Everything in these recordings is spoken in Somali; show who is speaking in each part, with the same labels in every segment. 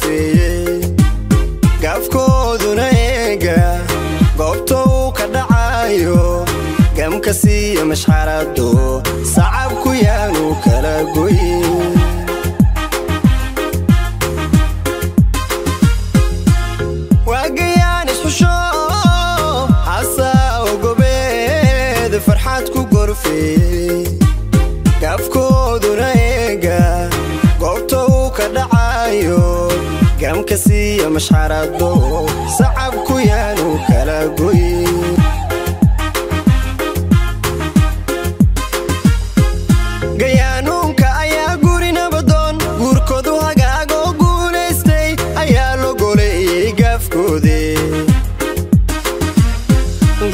Speaker 1: gorfeeyey gaafkooduna eega goobta uu ka dhacayo gamkasiiyo mashxarado sacabku yaanu kala goyin واقيان اسحشو حسا وقبيد فرحات كو قرفي كافكودنا ايقا قوبتو كدعايو قامكسي مشحرادو صعبكو يانو كلا قوي قيانونك ايا قوري نبضون قوركودو هقاقو قوليستي ايا لو قولي قافكودي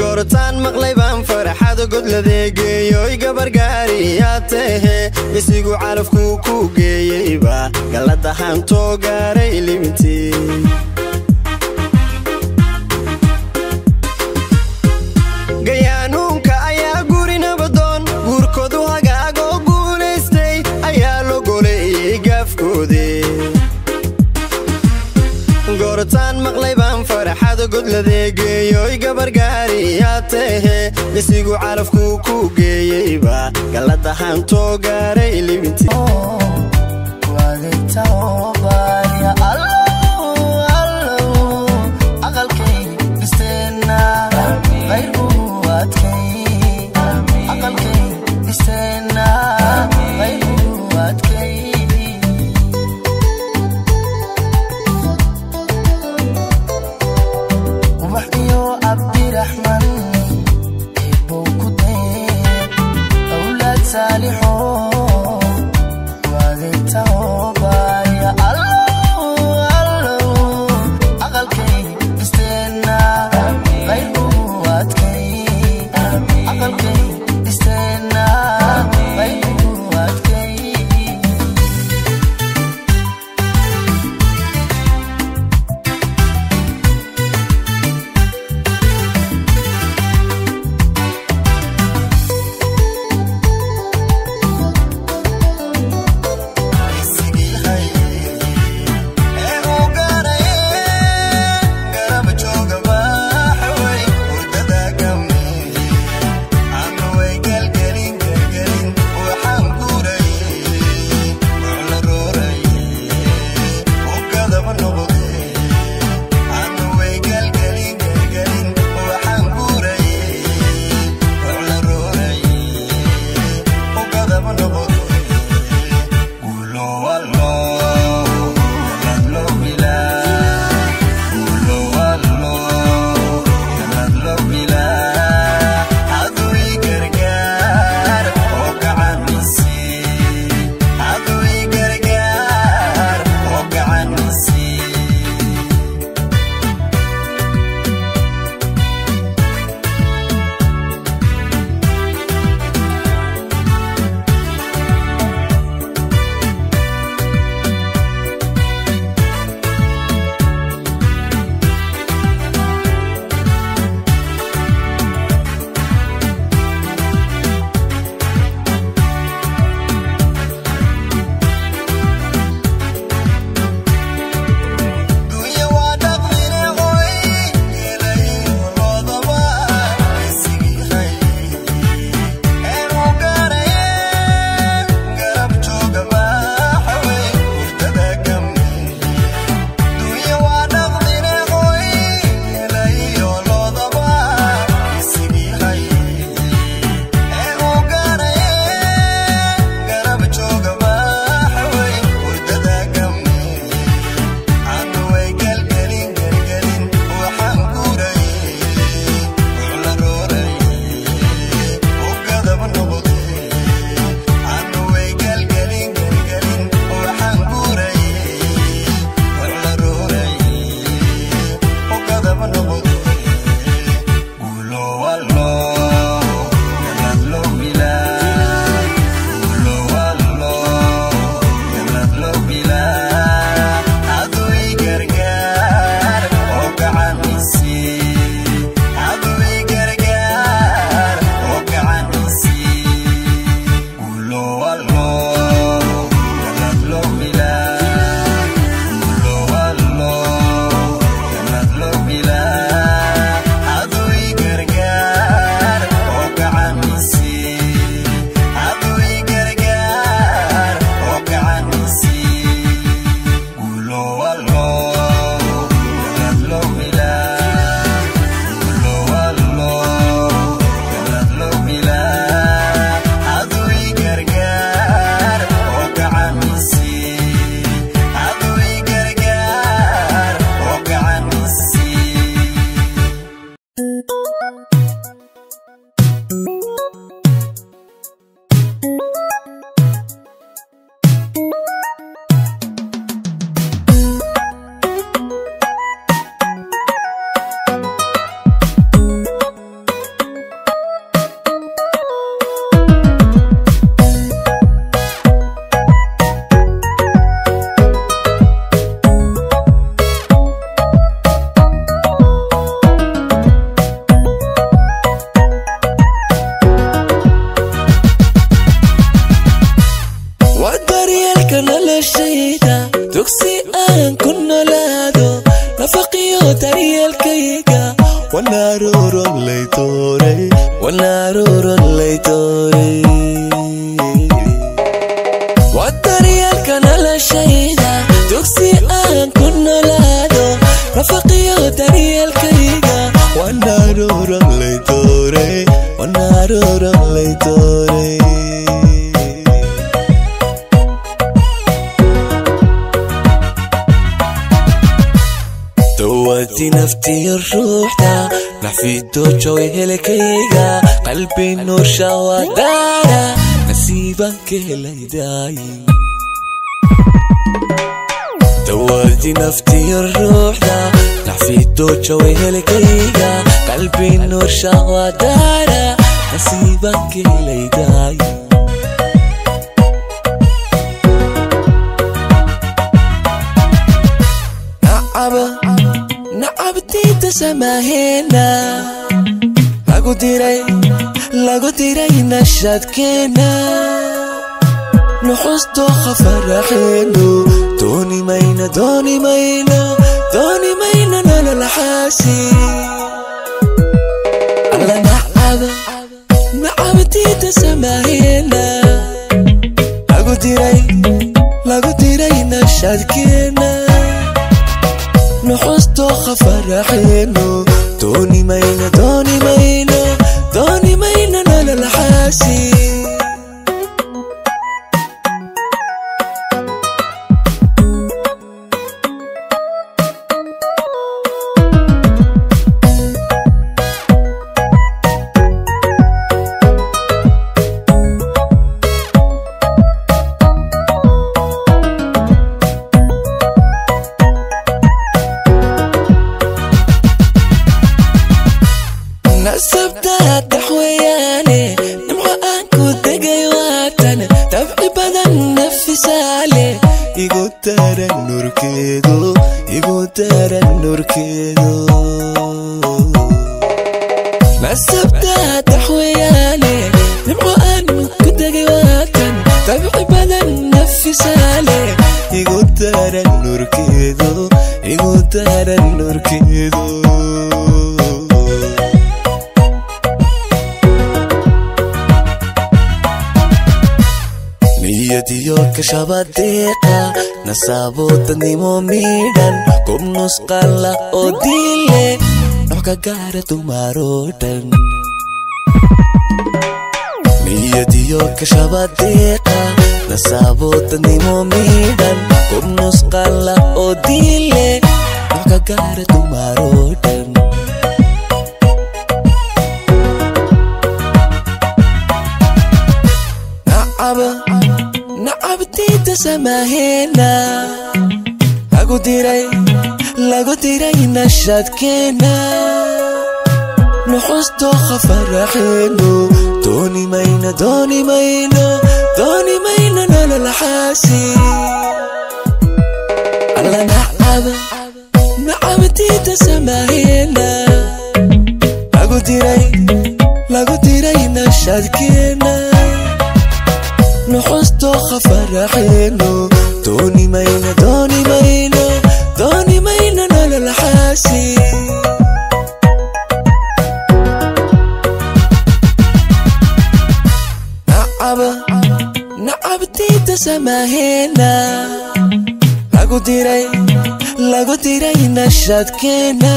Speaker 1: قورتان مغليبان فرحادو قد لذيقيو يقبر قارياته يسيقو عارفكو كوكييبا قال دهانتو قاري لمتي قيانونك ايا قوري نبضون قوركودو هقاقو قوليستي ايا لو قولي قافكودي قورتان مغليبان فرحادو قد لذيقيو يقبر قارياته يسيقو عارفكو كوكييبا قال دهانتو قاري لمتي
Speaker 2: واديتو باريا الله الله أقلكي بستنا غير قواتكي أقلكي بستنا غير قواتكي ومحيو عبد الرحمن إبو كدير أولاد صالحو واديتو باريا
Speaker 3: داريال كيغا ونارور الليتوري ونارور الليتوري والداريال كان لا شيدا دوكسي أن كنا لادو رفقي داريال كيغا ونارور الليتوري ونارور الليتوري دوتي نفتي الروح دا نحفي دوجو يهلكيغا قلبي نور شوادارا نسيبك ليداي دوتي نفتي الروح دا نحفي دوجو يهلكيغا قلبي نور شوادارا نسيبك ليداي نعبتي تسماهنا lagu diray nashadkeena nuxusto khafaraxeeno dooni mayna nalalaxaasi alla nacabti tasamahena lagu diray nashadkeena nuxusto khafaraxeeno dooni mayna nalalaxaasi نسبتها تحوياني نمحو أنكو دقاي واتن تبعي بدن نفسالي يقول ترى النور كيدو نسبتها تحوياني نمحو أنكو دقاي واتن تبعي بدن نفسالي يقول ترى النور كيدو نيتي كشباديقة نسابوت نيمو ميدان كم نسقالا أوديلي نوكا غارة ماروتن نيتي كشباديقة نسابوت نيمو ميدان كم نسقالا أوديلي نوكا غارة ماروتن نعبتي تسماهنا lagu diray nashadkeena nuxusto khafaraxeeno dooni mayna nalalaxaasi alla nacabti tasamahena lagu diray nashadkeena نحستو خفرحينو دوني مينا نلالحاسي نعبتي تسماهنا lagu diray nashadkeena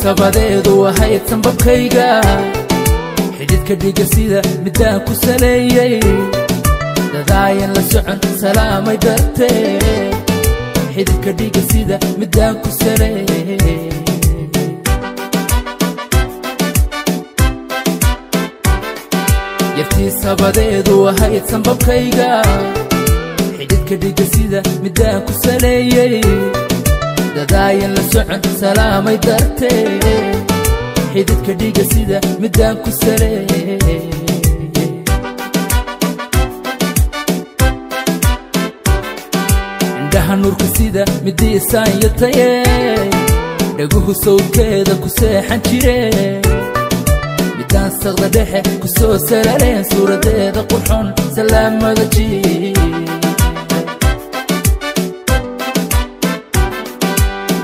Speaker 4: sabadeedu waxay sanbabkayga xididka dhiga sida midaan ku saleeyay dadaayan la socon salaamay dartee xididka dhiga sida midaan ku saleeyay yartii sabadeedu waxay sanbabkayga xididka dhiga sida midaan ku saleeyay dadaayan la socon salaamay dartee xididka dhiga sida midaan ku saleeyay indhaha nuurka sida midiisaan yataye dhaguhu sawdkeeda ku seexan jire midaan saqda dhexe ku soo sarareen suuradeeda qurxoon salaamada jii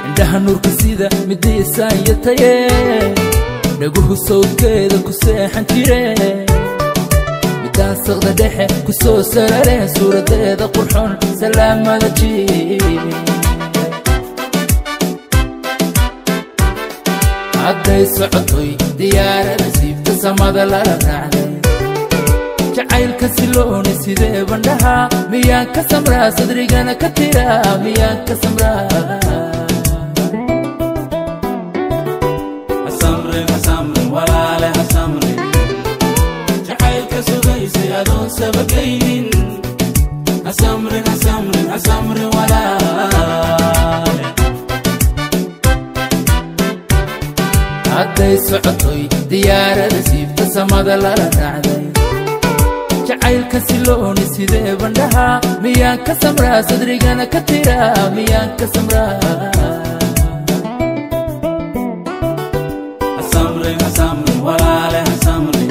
Speaker 4: indhaha nuurka sida midiisaan yataye dhaguhu sawdkeeda ku seexan jire midaan saqda dhexe ku soo sarareen suuradeeda qurxoon salaamada jii hadday socotoy diyaarada siibta samada lala raacday jacaylka silooni sidee bandhaha miyaan ka samraa sadrigana ka tiraa miyaan ka samraa
Speaker 5: walaale hasamrin jacaylka sugaysay adoon sabagaynin hasamrin walaale
Speaker 4: hadday socotoy diyaarada siibta samada lala raacday jacaylka silooni sidee bandhaha miyaan ka samraa sadrigana ka tiraa miyaan ka samraa
Speaker 5: walaale hasamrin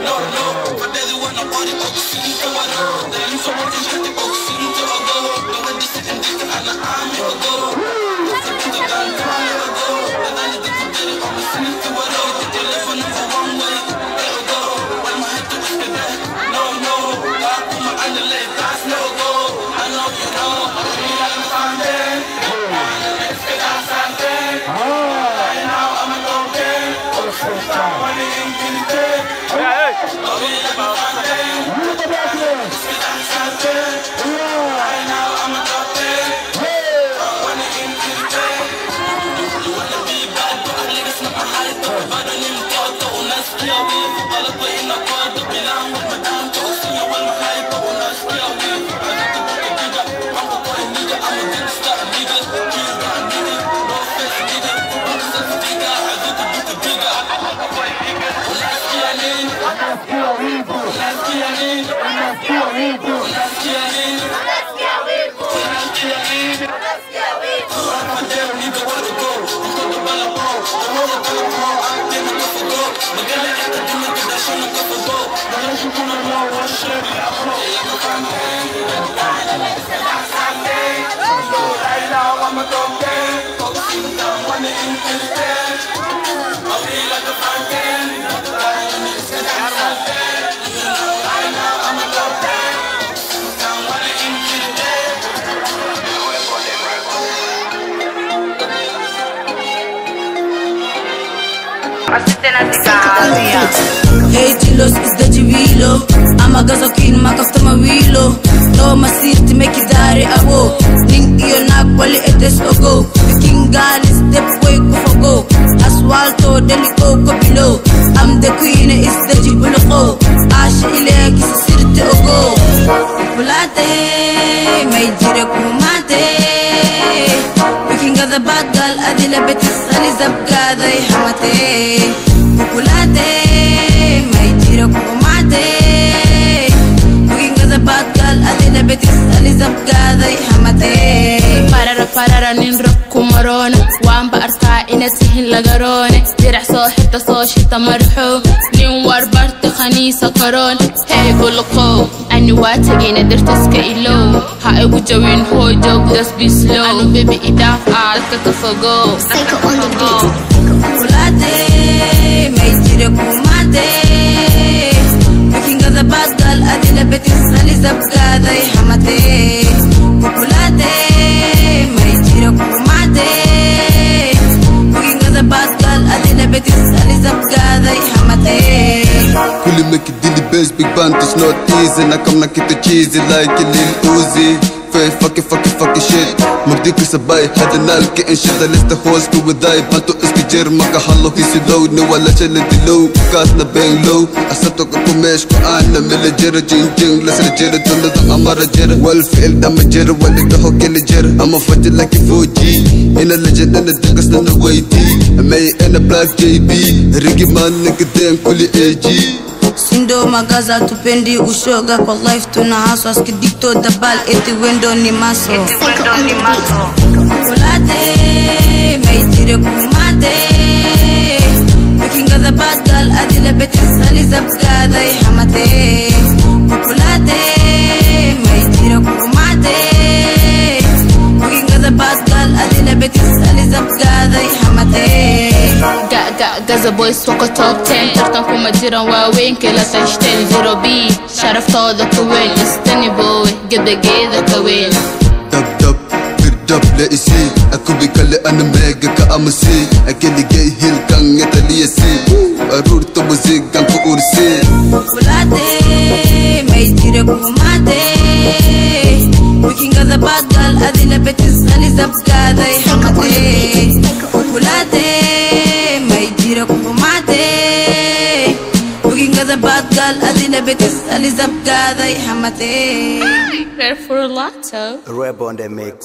Speaker 6: No, no, but there's one party, but we see you, Hey Tilos is the Jivilo. I'm a gazokin, my customer wheelo. No masir to make it dari abo. Ning iyo na kwali etes ogo. The king gal is step way go go. Aswalto delico kopilo. I'm the queen is the Jibuloko. Ash ilek is sirte ogo. Bulate, may jire kumate. We can get the bad girl, adila betis, alizab gaday hamate. Bulate, may jire kumate. We can get the bad girl, adila betis, alizab gaday hamate. Parara nin kumarone, wamba arta inasihin lagarone. Dirah so hita so shita marxo, nin warbart khanisa karon. Hey bulqo, ani watagina dirtaska ilo. Ha igu jawin ho jog das be slow. Anu baby ida dadka kafogo. Bulate, may jire kumate. Looking at the bad girl, adila betis alizab gaday hamate. Bulate, may jire kumate. Looking at the bad girl, adila betis alizab gaday hamate.
Speaker 1: Kuli make it dilly bass, big band, it's not easy. Now come knock it the cheesy like a Lil Uzi. Fay fucking shit. Murdik sabay, had an alki and shit. I left the horse to with I bantu iskijer maka hallo hisi low. No wala chale di low, gas na bang low. Asato ka kumesh ko ana mele jera jing la sere jera tolo da amara jera. Wal feel da ma jera wale da hokele jera. I'm a fudge like a Fuji. In a legend and the dingas na the way T. I may in a black JB. Rigi man nigga den kuli AG.
Speaker 6: Sindo magaza tupendi ushoga kwa life tunahaswa skidikto dabal eti wendo ni maso. Kulate, may jire kumate. Looking at the bad girl, adila betis alizab gaday hamate. Kulate, may jire kumate. Looking at the bad girl, adila betis alizab gaday hamate. Gaza boys wako top 10 tartan kuma jiran waaweyn kala tashteen 0B sharaftooda ka weyn istani boy gada ka weyn
Speaker 1: dab dab la isi akubi kale ana mega ka amasi akeli gay hil kan yataliya si arur to muzik kan ku ursi
Speaker 6: bulate may jire kumate looking at the bad girl adila betis alizab gaday hamate bulate looking at the bad girl, adila betis alizab gaday hamate. Prepare for lotto.
Speaker 2: Rap on the mix.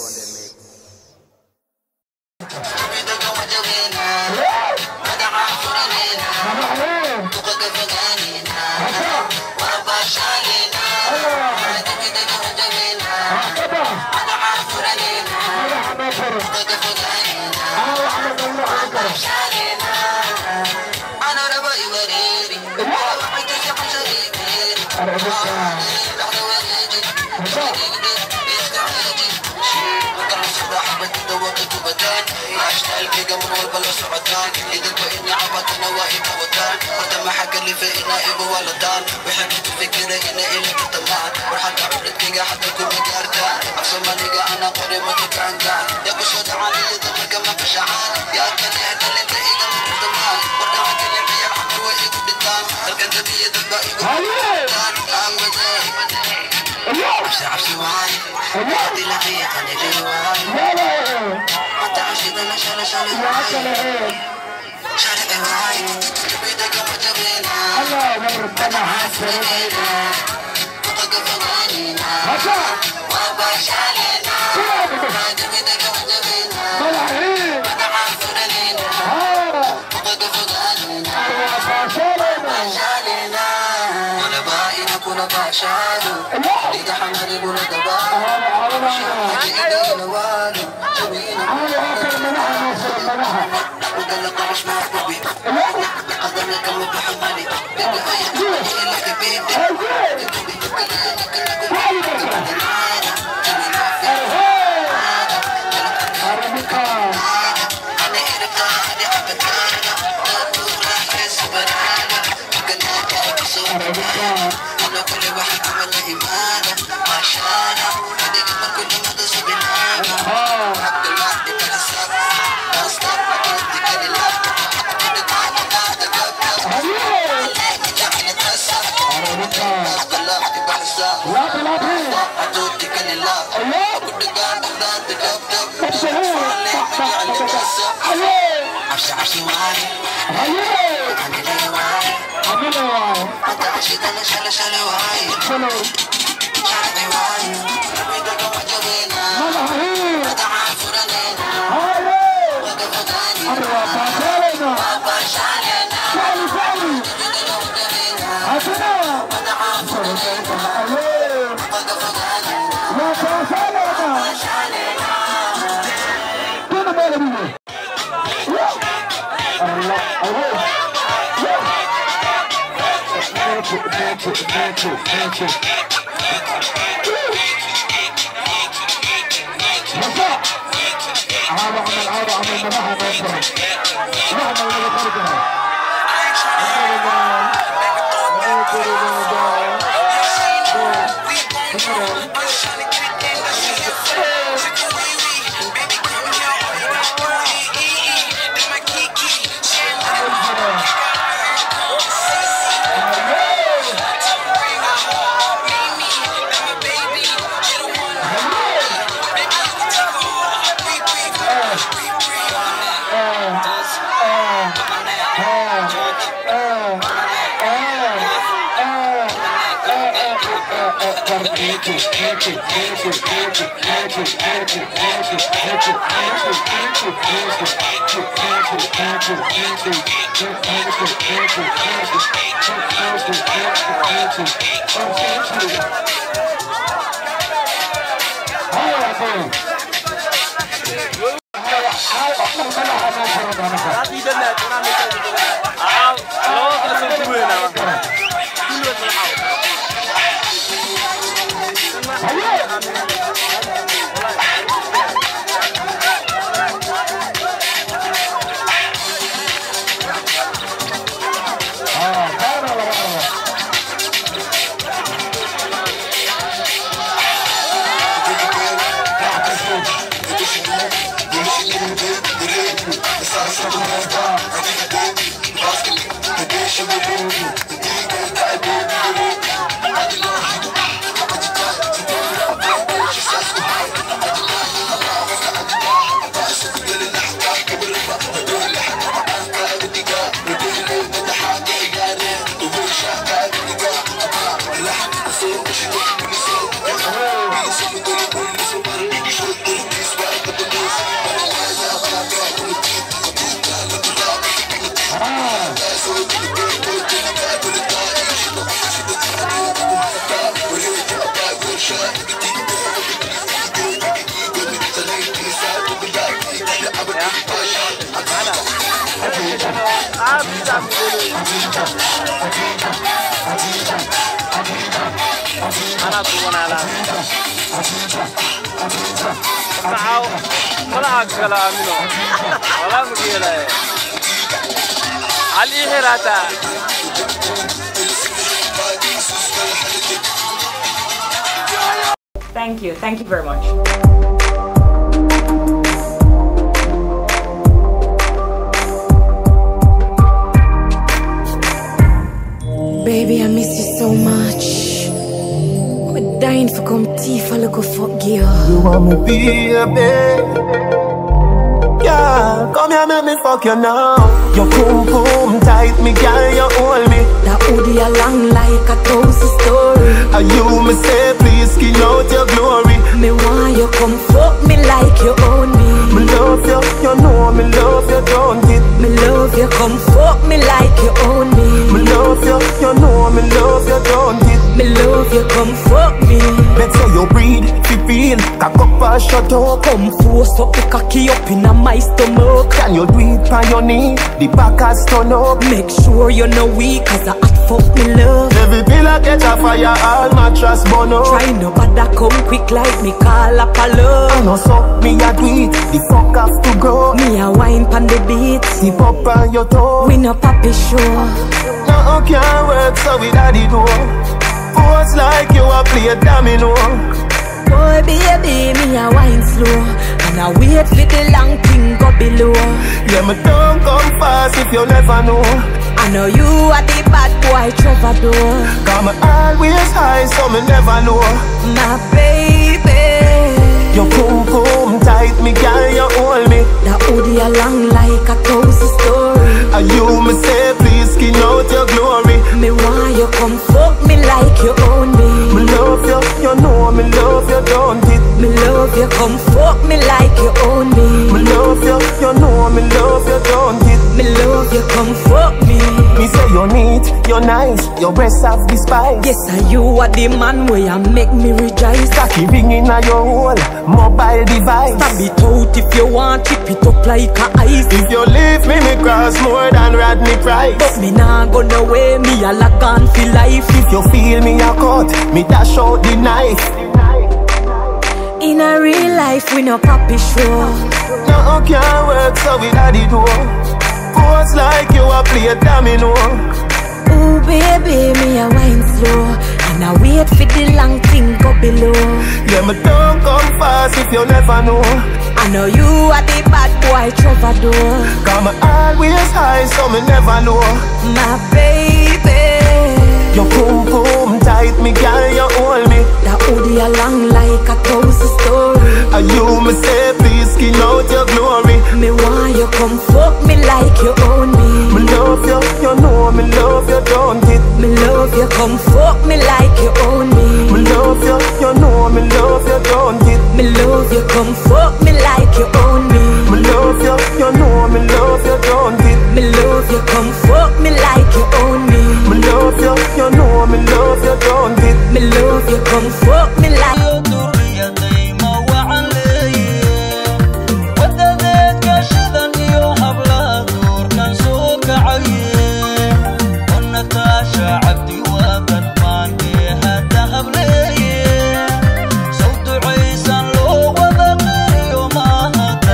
Speaker 7: Thank you very much.
Speaker 6: Baby, I miss you so much. I'm dying for come tea for look fuck you.
Speaker 8: You want me baby? Yeah, come here, make me fuck you now. Your boom boom tight, me girl, you hold me.
Speaker 6: That hoodie a long like a thousand story.
Speaker 8: And you me say, please skin out your glory.
Speaker 6: Me want you come fuck me like you own me.
Speaker 8: Me love you, you know me love you, don't it?
Speaker 6: Me love you, come fuck me like you own me.
Speaker 8: Me love you, you know me love you, don't it?
Speaker 6: Me love you, come fuck me.
Speaker 8: Better you breathe, feel, cock up and shut up.
Speaker 6: Come force up the cocky up in my stomach.
Speaker 8: Can you do it on your knee? The back has turn up.
Speaker 6: Make sure you're no weak, cause I hot fuck me love.
Speaker 8: Every pillar catch a fire, all mattress burn up.
Speaker 6: Try no bother come quick like me call up a love.
Speaker 8: I know so, me a do it, the fuck have to go.
Speaker 6: Me a wine pan the beat,
Speaker 8: Tip up on your toe.
Speaker 6: we no papi show.
Speaker 8: No can't work so we daddy do. Force like you a play a domino.
Speaker 6: Boy baby, me a wine slow, and I wait for the long thing go below.
Speaker 8: Yeah, me don't come fast if you never know.
Speaker 6: I know you are the bad boy troubadour.
Speaker 8: Come always high so me never know.
Speaker 6: My baby,
Speaker 8: your boom boom tight, me girl.
Speaker 7: love you, come fuck me like you own me.
Speaker 8: Me love you, you know me love you, don't it?
Speaker 7: Me love you, come fuck me.
Speaker 8: Me say you're neat, you're nice, your breasts have the spice.
Speaker 7: Yes, and you are the man where you make me rejoice.
Speaker 8: Cocky ringing on your whole mobile device.
Speaker 7: Stab it out if you want, chip it up like a ice.
Speaker 8: If you leave me, me cross more than Rodney Price.
Speaker 7: But me nah go no way, me a lock on for life.
Speaker 8: If you feel me a cut, me dash out the knife.
Speaker 7: In a real life, we no copy show.
Speaker 8: No, can't work so we daddy do. Pose like you a play domino.
Speaker 7: Ooh, baby, me a wine slow. And I wait for the long thing go below.
Speaker 8: Yeah, me don't come fast if you never know.
Speaker 7: I know you are the bad boy troubadour.
Speaker 8: Come always high so me never know.
Speaker 7: My baby,
Speaker 8: your boom boom tight, me girl, you hold me.
Speaker 7: that hoodie along like a 1,000 story.
Speaker 8: And you me say please skin out your glory.
Speaker 7: Me want you come fuck me like you own me.
Speaker 8: Me love you, you know me love you, don't it?
Speaker 7: Me love you, come fuck me like you own me.
Speaker 8: Me love you, you know me love you, don't it?
Speaker 7: Me love you, come fuck me like you own me.
Speaker 8: Me love you, you know me love you, don't it?
Speaker 7: Me love you, come fuck me like you own me.
Speaker 8: Me love you, you know me love you, don't it?
Speaker 7: Me love you, come fuck me like you.
Speaker 2: صوت عيسى لو وذا قري وما هك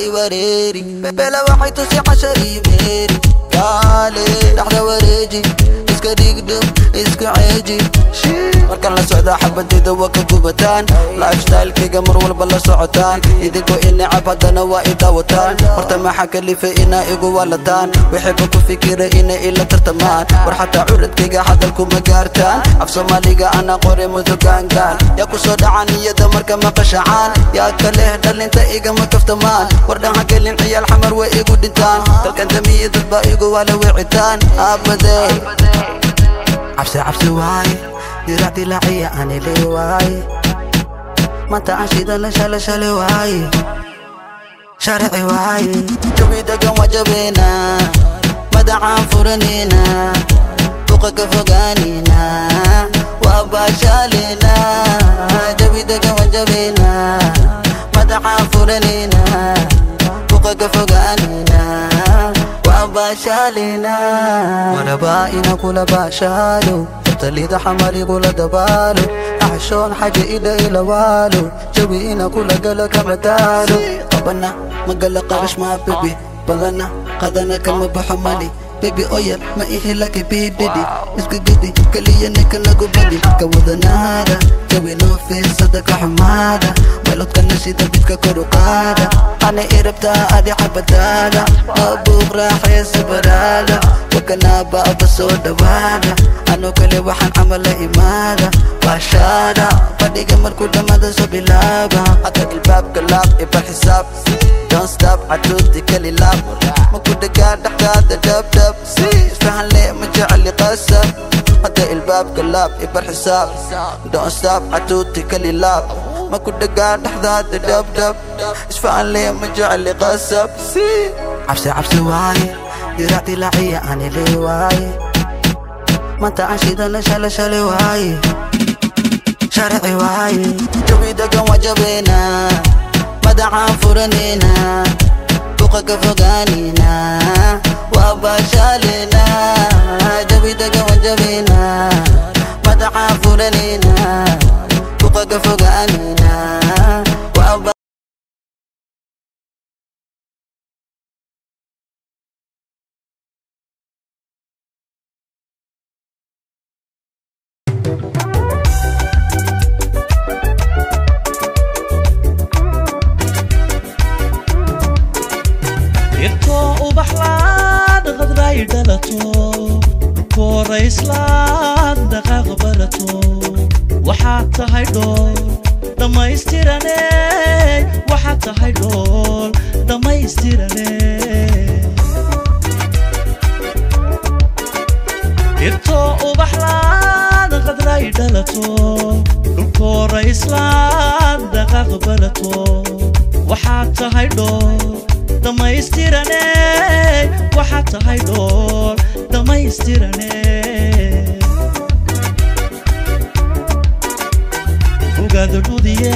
Speaker 2: وريري بلا واحد تسي عشري بيري قالي لحظة وريجي اسكا ديقدم اسكا عيجي markaan la socda xabadida waa ka gubataan lifestyle-kayga mar walba la socotaan idinkoo i necab haddana waa i daawataan horta maxaa kalifay inaa igu waalataan waxayba ku fikira inay ila tartamaan war xataa curadkayga hadalkuma gaartaan af soomaaliga anaa qore mudugaangaan yaa ku soo dhaca niyada marka maqashacaan yaa ka leh dhalinta igama kaftamaan war dhanha gelin ciyaal xamar way igu dhintaan dalkan damiya dad baa igu waala wicitaan aabadey cabsi waaye diracdi laciya ani lee waaye manta aan shidana shalashale waaye sharci waaye jawi degan waa jabeena madacaan furanina buqa ka fogaanina waa baashaalina jawi degan waa jabeena madacaan furanina buqa ka fogaanina waa baashaalina marabaa ina kula baashaalo تليد حمالي قول دبالو أحشون حاجة إلى والو جوينا كل قلق مدالو طبنا مقلق قرش مع بيبي بغنا قدنا كم بحمالي بيبي أويل ما إيه لك بيدي اسكي جدي كلي نك لقو بدي كودنا هذا جوينو في صدق حمادة ولو كان نشيد بيتك كروقادة أنا إربتا أدي حبتالا أبوك راح يسبرالا وكنا بقى بصود وادا أنا كل واحد عمل إمادة وشادة فدي قمر كل مدى سبيلابا أتاك الباب كلاب إبا الحساب Don't stop عدودي كلي لاب ما كنت قاعد أحتاج دب دب اسفحن لي مجعل لي قسب أتاك الباب كلاب إبا الحساب Don't stop عدودي كلي لاب ما كنت قاعد أحتاج دب دب اسفحن لي مجعل لي قسب عبسي واي diracdi laciya ani lee waaye manta aan shidana shalashale waaye sharci waaye jawi degan waa jabeena madacaan furanina buqa ka fogaanina waa baashaalina jawi degan waa jabeena madacaan furanina buqa ka fogaanina waa
Speaker 9: korayslaan dhaqaaq barato waxaad tahay dhool dhammaystirane waxaad tahay dhool dhammaystirane irtoo ubaxlaan qadray dhalato korayslaan dhaqaaq barato waxaad tahay dhool dhammaystirane waxaad tahay dhool dhammaystirane ogaado dhudiye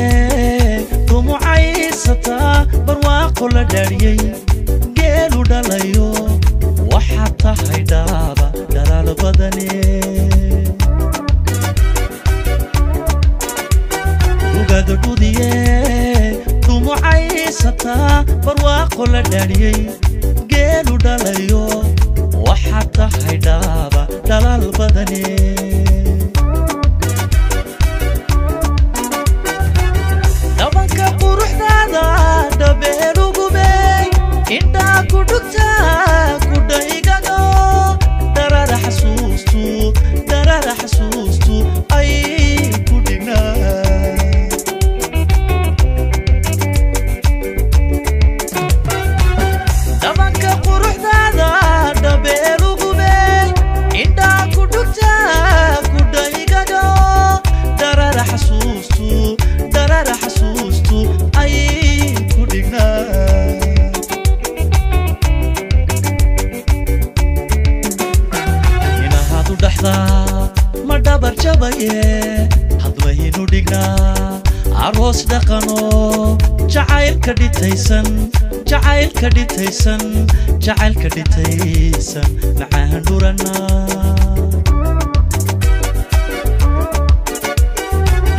Speaker 9: dumucaysataa barwaaqo la dhaariyey geelu dhalayo waxaad tahay dhaaba dhalaal badane ogaado dhudiye dumucaysataa barwaaqo la dhaariyey geelu dhalayo waxaad tahay dhaaba dhalaal badane dhabanka quruxdaada dhabeelugubey indhaa ku dhugtaa kudhaygago darara xasuustu ay ku dhignaa ma dhabar jabaye hadwaynu dhignaa aroos dhaqano jacaylka dhitaysan macaan dhurana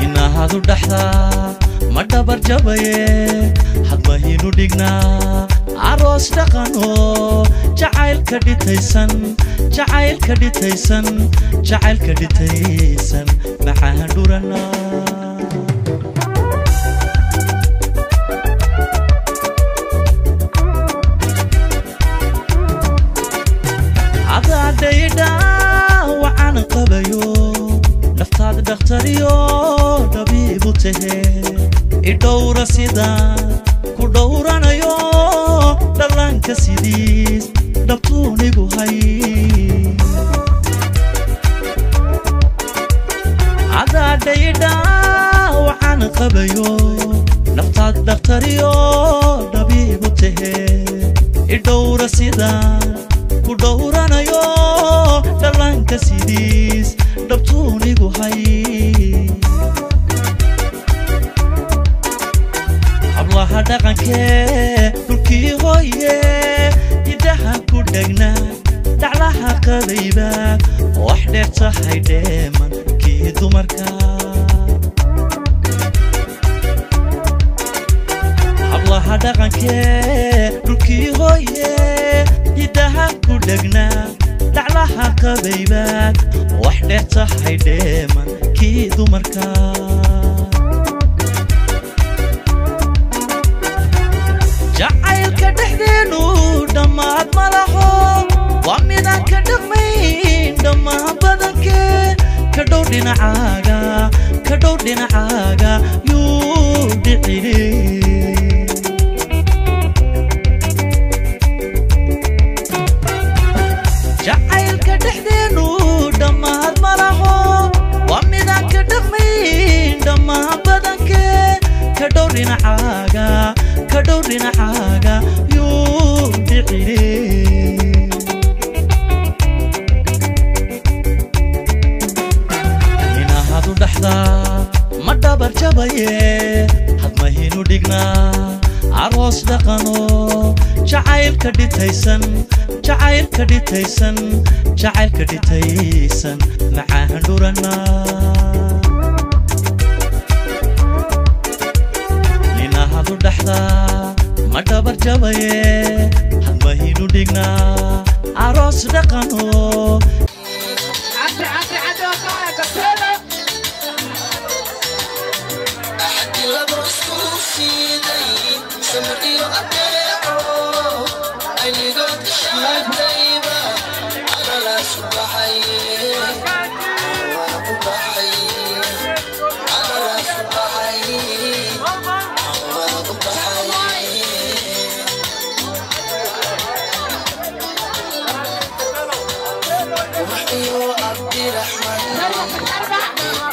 Speaker 9: inaahadu dhaxdaa ma dhabar jabaye hadwaynu hadmaynu dhignaa aroos dhaqano jacaylka dhitaysan jacaylka dhitaysan jacaylka dhitaysan maxaan dhuranaa عدايدا وعن قبيو نفتاد دختريو طبيب تهي إدور سيدا كدورنا يو دلان كسيديس دبتوني بوهاي عدايدا وعن قبيو نفتاد دختريو طبيب تهي إدور سيدا كدورنا يو دلان كسيديس دبتوني بوهاي الله دقنكي دلكي هويه يدها كدقنا دعلها قبيبا وحدة صحي دايما كي دمركا الله دقنكي دلكي هويه يدها كدقنا دعلها قبيبا وحدة صحي دايما كي دمركا جعيلك دحدينو دماد ملحو وميدان كدقمين دماد بدنك كدو دينعاغا يودعيني جعيلك دحدينو دماد ملحو وميدان كدقمين دماد بدنك كدو دينعاغا يودعيني هنا هادو دحدا مدبر جبايه hadmaynu dhignaa aroos dhaqano jacaylka dhitaysan jacaylka dhitaysan jacaylka dhitaysan maxaan dhuranaa hadu dhaxda ma dhabar jabaye hadmaynu dhignaa aroos dhaqano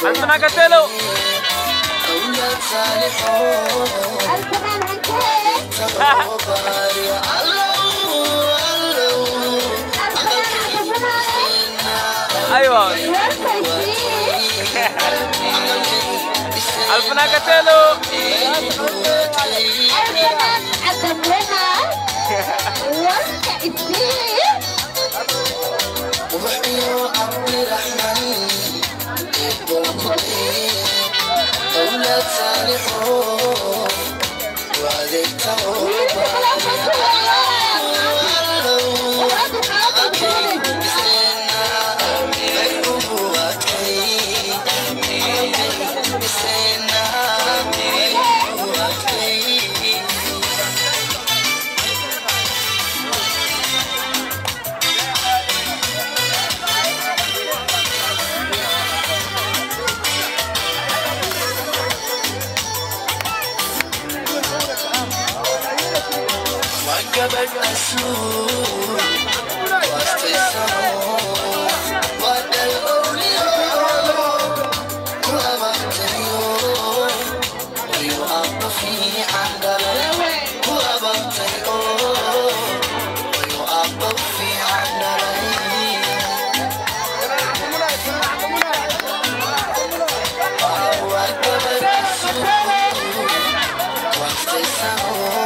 Speaker 10: أنتنا قتلو أيوة ألفنا قتلو أولاد صالحون وعليكم وجبت أسود واستيسروا ودى الأولياء وأمرت اليوم ويوقف في عندنا وأمرت اليوم ويوقف في عندنا وجبت أسود واستيسروا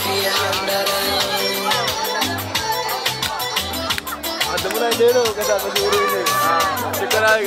Speaker 10: في عندنا
Speaker 11: ليلو كذا مشهورين شكرا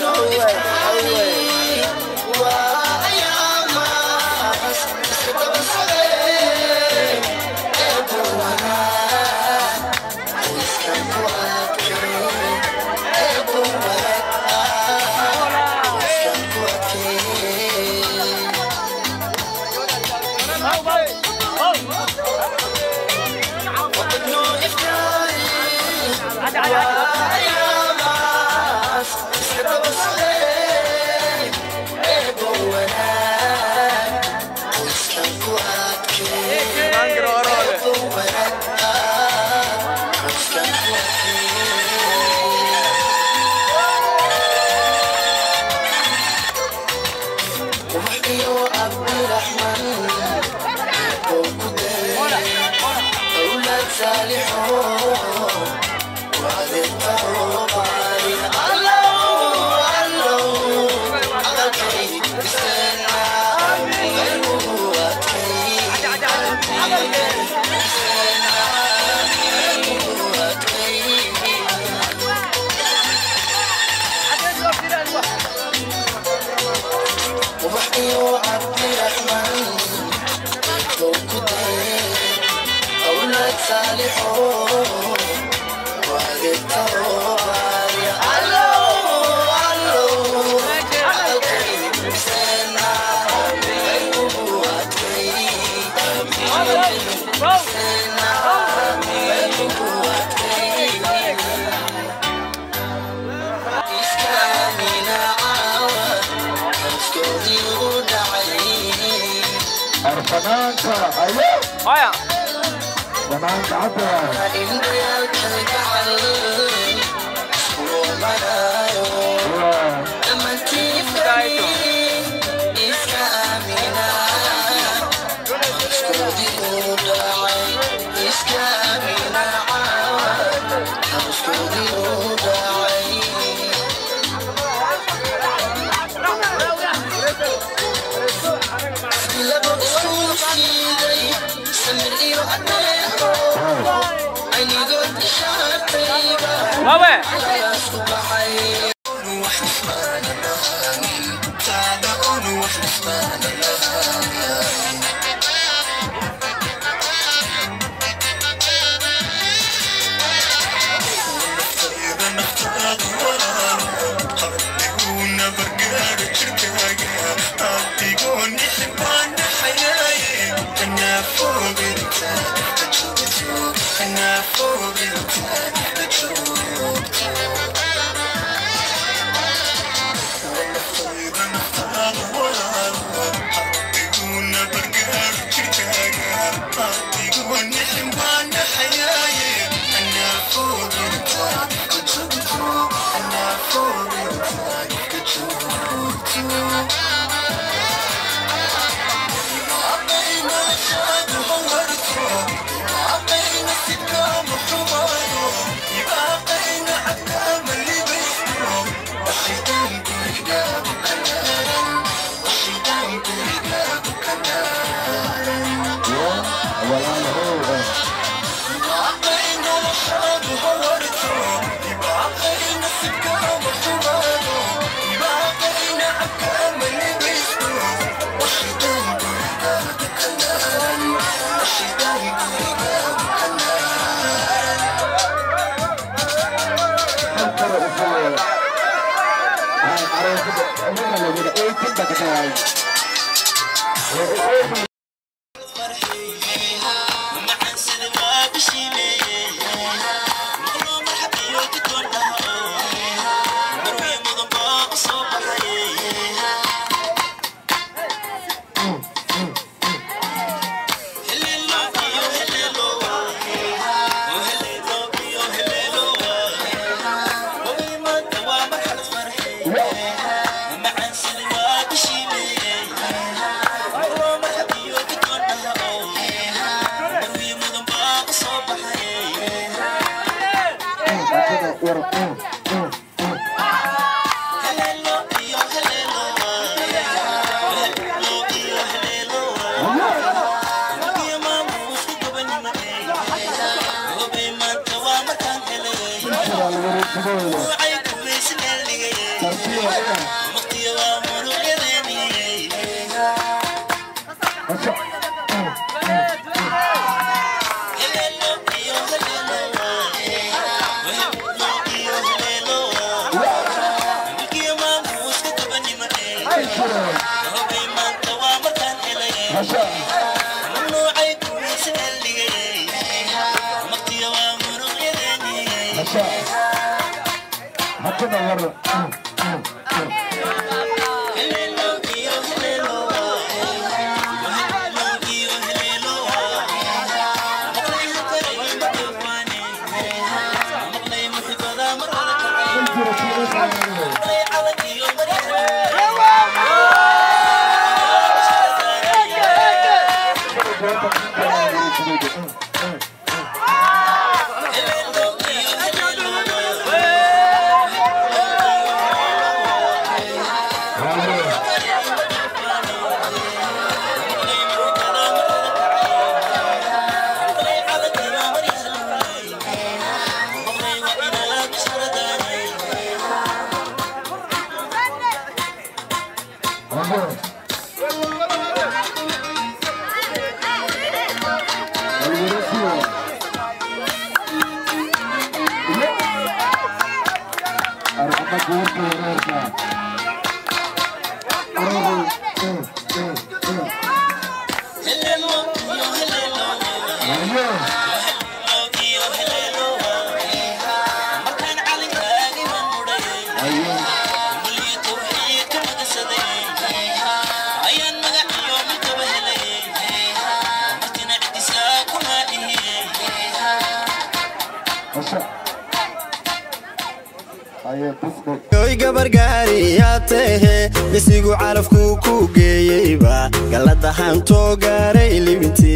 Speaker 12: bisigu calafku ku geeyayba galada hanto gaaray libinti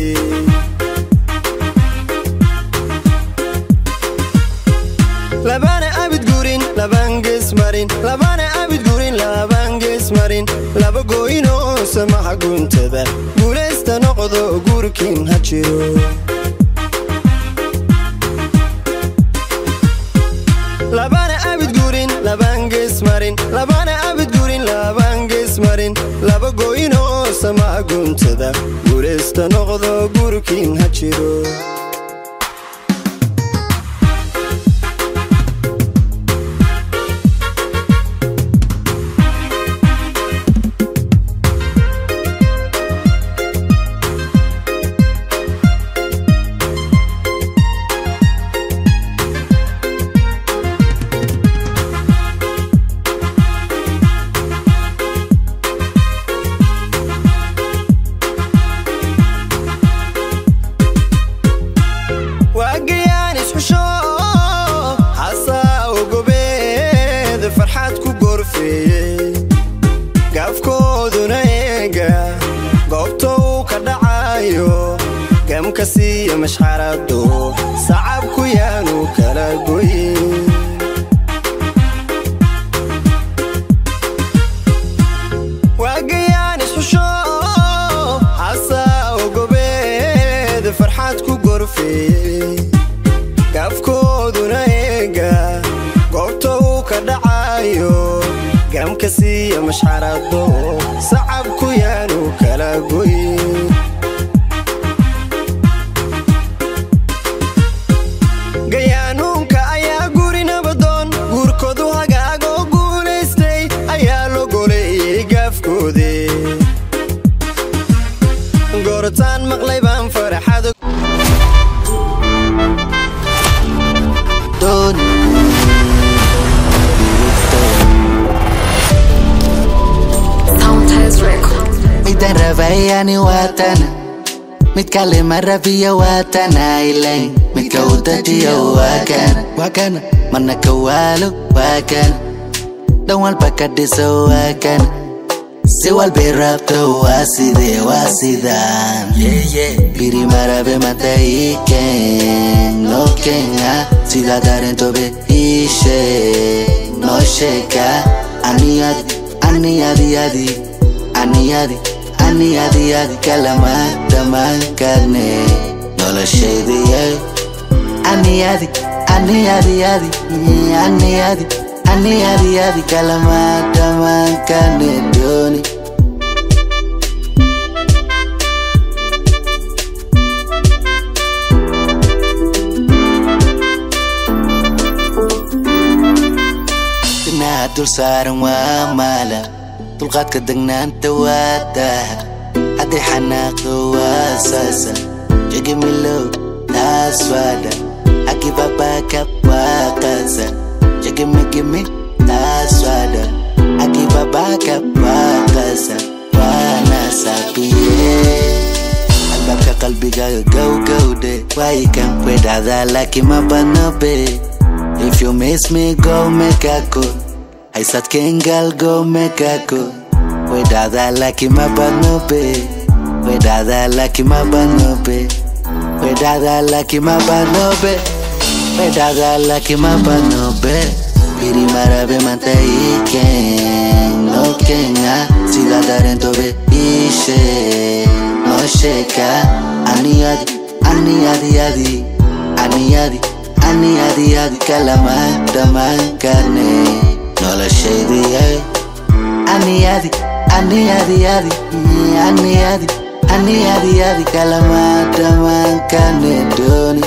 Speaker 12: labana abid gurin labanges marin laba gooyno samaha guntada guuleysta noqdo gurkin ha jiro labana abid gurin labanges marin laba gooyno samaha guntada guuleysta noqdo gurkin ha jiro كسي مش حردو صعب كيانو كلا قوي واقياني شوشو حسا وقبيد فرحاتكو قرفي كافكو دونيقا قوتو كدعايو قام كسي مش حردو صعب كيانو كلا قوي قرطان مقلبان فرحادك دون
Speaker 2: Soundhouse Records مترفياني واتنا متكلم الرفية واتنا إلين متكودتي وكان منا كوالو وكان دوال بكدي سواكان Sewal berapto wasidan Biri marabe mata iken Nokenga Sida darento be ishe No sheka Aniyadi Kalamata mankane Nola shedi Aniyadi Ani kalamata mankane doni. Dul sarang wa mala tulqad ka dagnanta wadaha adi xanaaqo waasasa jagamilo taaswada aki babaka waqasa jagamigimi taaswada aki babaka waqasa wana sabiye albabka qalbiga gawgawde waykan wedada laki mabanobe. If you miss me go make a call. I said Kengal go make a go. We dada like my banobe. We dada like my banobe. We dada like my banobe. We dada like my banobe. Piri marabe manta iken. No kenga. Sida darento be ishe. No sheka. Ani adi kalamata mankane. No la shady, ani adi kalamata mankane doni.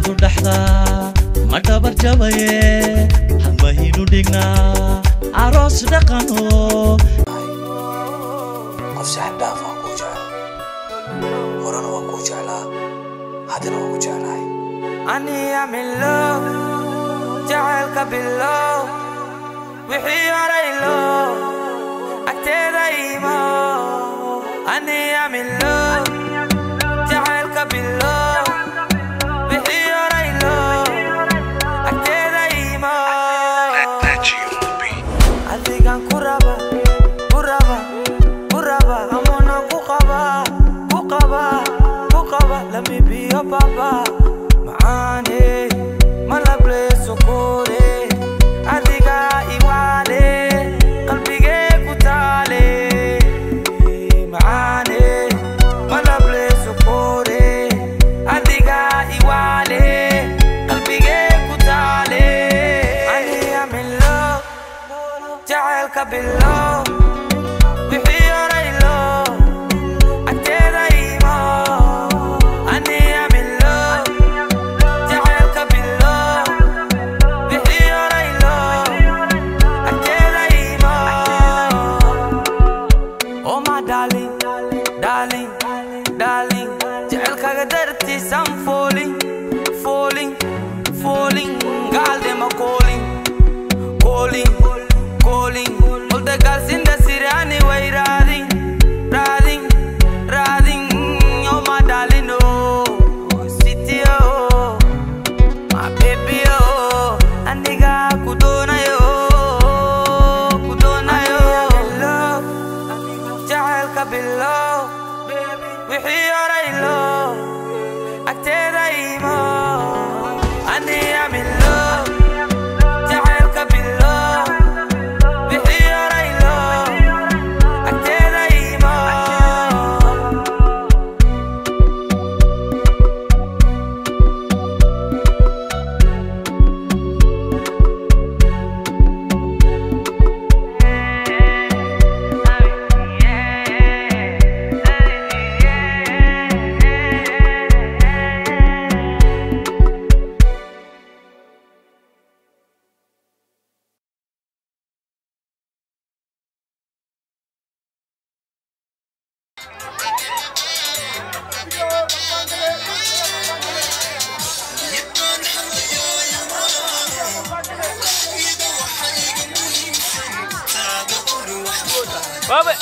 Speaker 9: hadu dhaxda ma dhabar jabaye hamahinu dhigna aroos dhaqano
Speaker 13: qof sax dhaaf ah ku jecel horana waan ku jeclaa hadana waan ku jeclahay
Speaker 14: ani am in love jacaylka bilow wixii horaylo agteeda imo ani am in love jacaylka bilow wixii horaylo agteeda imo adigan ku raba amona ku qaba let me be your papa maane malabre sokore adiga iwale qalbige ku taale maane malabre sokore adiga iwale qalbige ku taale ani am in love jacaylka bilow wixii horaylo agteeda imo ani am in love jacaylka bilow wixii horaylo agteeda imo oh my darling jacaylkaga dartiis I'm falling girl them are calling all the girls in the city anyway riding oh my darling oh city oh my baby oh aniga kudona yo love jacaylka bilow wixii horaylo agteeda imo ani am in love jacaylka bilow wixii horaylo agteeda imo
Speaker 15: Baba.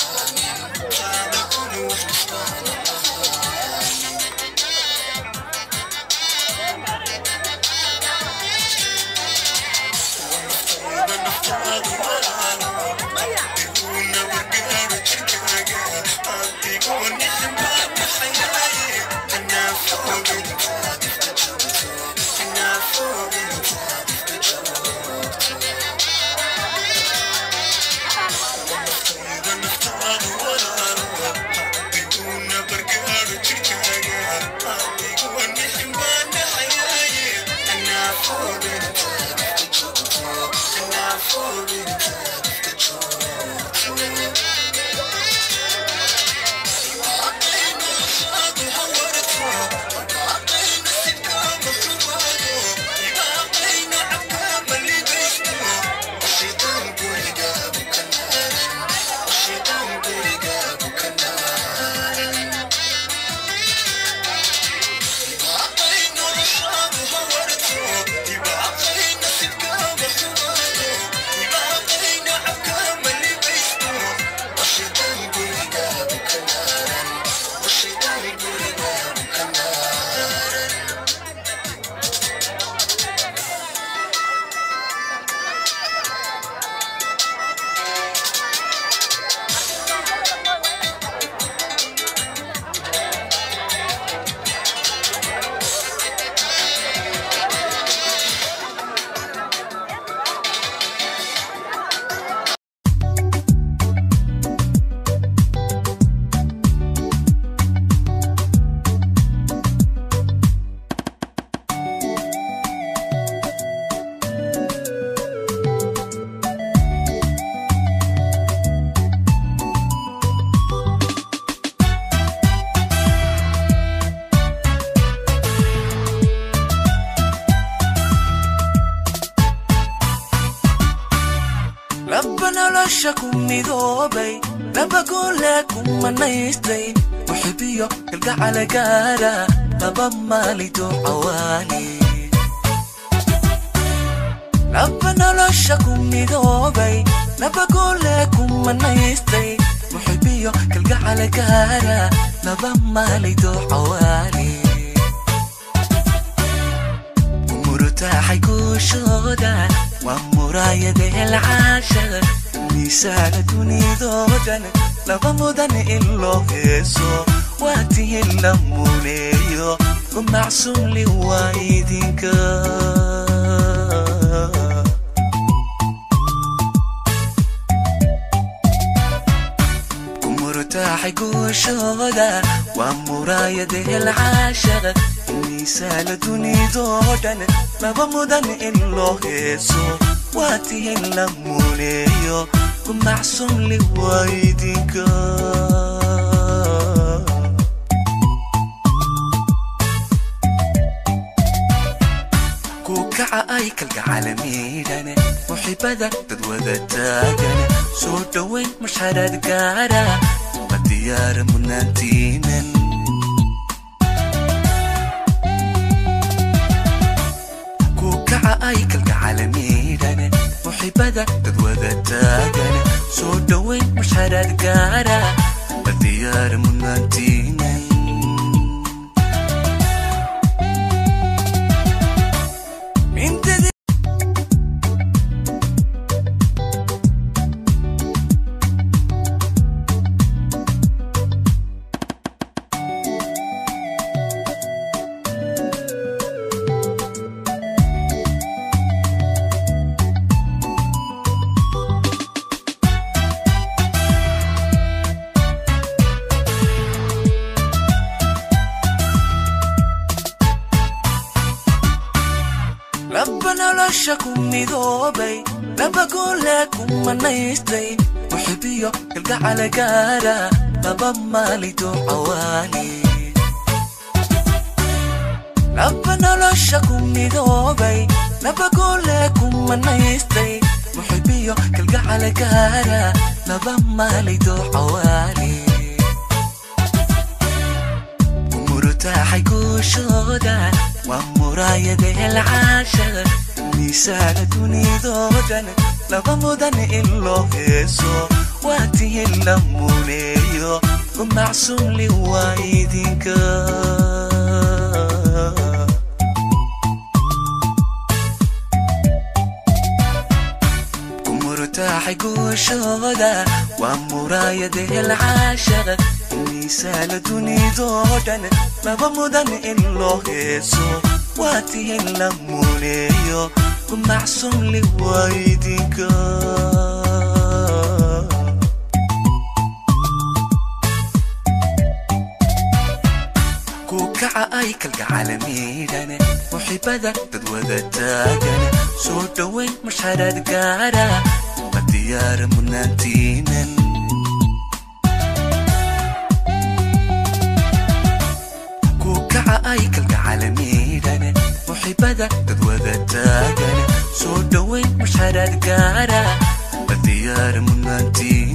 Speaker 3: noloshaku midoobay laba goleku manaystay muxibiyo kalgacala gaara laba maalido cawaali laba noloshaku midoobay laba goleku manaystay muxibiyo kalgacala gaara laba maalido cawaali umurutaaxay guushooda waa muraayada العاشر ميسان دنيدودن لبا مدن إلو هيسو واتي اللمونيو ومعصوم لي وايدينك ومرتاحي قوشودا ومرايد العاشر ميسان دنيدودن لبا مدن إلو هيسو واتي اللمونيو ومعصوم لي وايدينك كوكا ايكل عالميدان محبدا تدوذا تاجن سودوين مشهد قارا وديار مناتينن كوكا ايكل عالميدان محبدا تدوذا تاجن سودوين مشهد قارا وديار مناتينن noloshaku midoobay laba goleku manaystay muxibiyo kalgacala gaara laba maalido cawaali laba noloshaku midoobay laba goleku manaystay muxibiyo kalgacala gaara laba maalido cawaali umurutaaxay guushooda ومرايد العاشر ميسان دنيدودن لبا مدن إلو هيسو واتي اللمونيو ومعصوم لي وايدينك ومرتاحي قوشودا ومرايد العاشر ميسان دنيدودن لبا مدن إلو هيسو واتي اللمونيو ومعصوم لي وايدينك كوكا ايكل عالميدان محبدا تدوذا تاجن سودوين مشهد قارا وديار مناتينن ايكل عالميدان محبدا تدوذا تاجن سودوين مشهد قارا وديار مناتينن